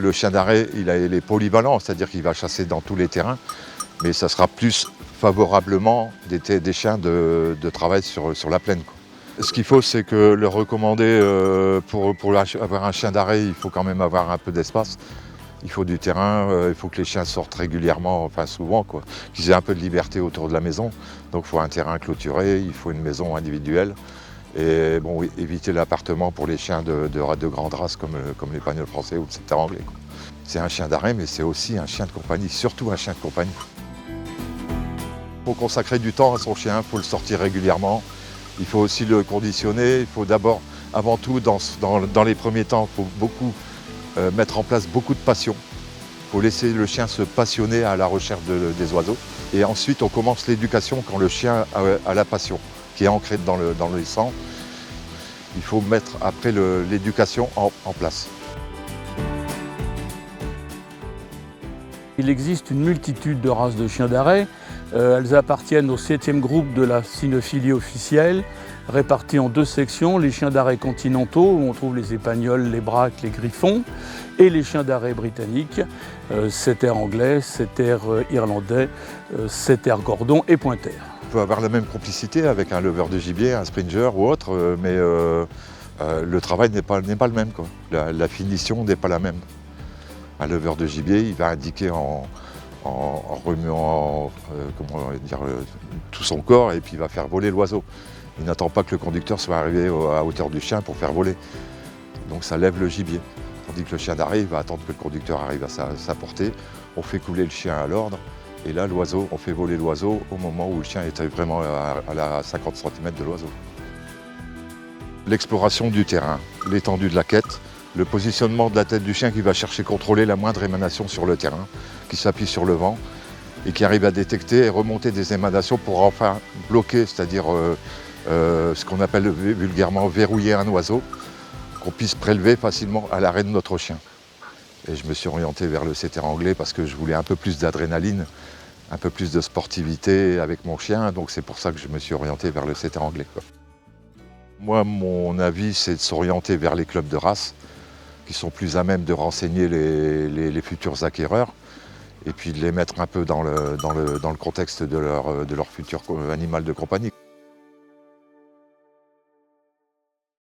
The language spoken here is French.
le chien d'arrêt, il est polyvalent, c'est-à-dire qu'il va chasser dans tous les terrains, mais ça sera plus favorablement des chiens de travail sur la plaine, quoi. Ce qu'il faut, c'est que le recommander pour avoir un chien d'arrêt, il faut quand même avoir un peu d'espace. Il faut du terrain, il faut que les chiens sortent régulièrement, enfin souvent, quoi. Qu'ils aient un peu de liberté autour de la maison. Donc il faut un terrain clôturé, il faut une maison individuelle. Et bon, éviter l'appartement pour les chiens de grande race comme les Spagnols français ou le setter anglais, quoi. C'est un chien d'arrêt, mais c'est aussi un chien de compagnie, surtout un chien de compagnie. Il faut consacrer du temps à son chien, il faut le sortir régulièrement. Il faut aussi le conditionner, il faut d'abord, avant tout, dans les premiers temps, il faut mettre en place beaucoup de passion. Il faut laisser le chien se passionner à la recherche des oiseaux. Et ensuite, on commence l'éducation quand le chien a la passion, qui est ancrée dans le sang. Il faut mettre après l'éducation en place. Il existe une multitude de races de chiens d'arrêt. Elles appartiennent au 7e groupe de la cynophilie officielle, réparties en 2 sections, les chiens d'arrêt continentaux, où on trouve les épagnols, les braques, les griffons, et les chiens d'arrêt britanniques, setter anglais, setter irlandais, setter gordon et pointer. On peut avoir la même complicité avec un leveur de gibier, un springer ou autre, mais le travail n'est pas le même, quoi. La finition n'est pas la même. Un leveur de gibier, il va indiquer en remuant tout son corps et puis il va faire voler l'oiseau. Il n'attend pas que le conducteur soit arrivé à hauteur du chien pour faire voler. Donc ça lève le gibier. Tandis que le chien d'arrêt, il va attendre que le conducteur arrive à sa portée. On fait couler le chien à l'ordre et là l'oiseau, on fait voler l'oiseau au moment où le chien est vraiment à 50 cm de l'oiseau. L'exploration du terrain, l'étendue de la quête, le positionnement de la tête du chien qui va chercher à contrôler la moindre émanation sur le terrain, qui s'appuie sur le vent et qui arrive à détecter et remonter des émanations pour enfin bloquer, c'est-à-dire ce qu'on appelle vulgairement verrouiller un oiseau, qu'on puisse prélever facilement à l'arrêt de notre chien. Et je me suis orienté vers le setter anglais parce que je voulais un peu plus d'adrénaline, un peu plus de sportivité avec mon chien, donc c'est pour ça que je me suis orienté vers le setter anglais, quoi. Moi, mon avis, c'est de s'orienter vers les clubs de race, qui sont plus à même de renseigner les futurs acquéreurs et puis de les mettre un peu dans le contexte de leur futur animal de compagnie.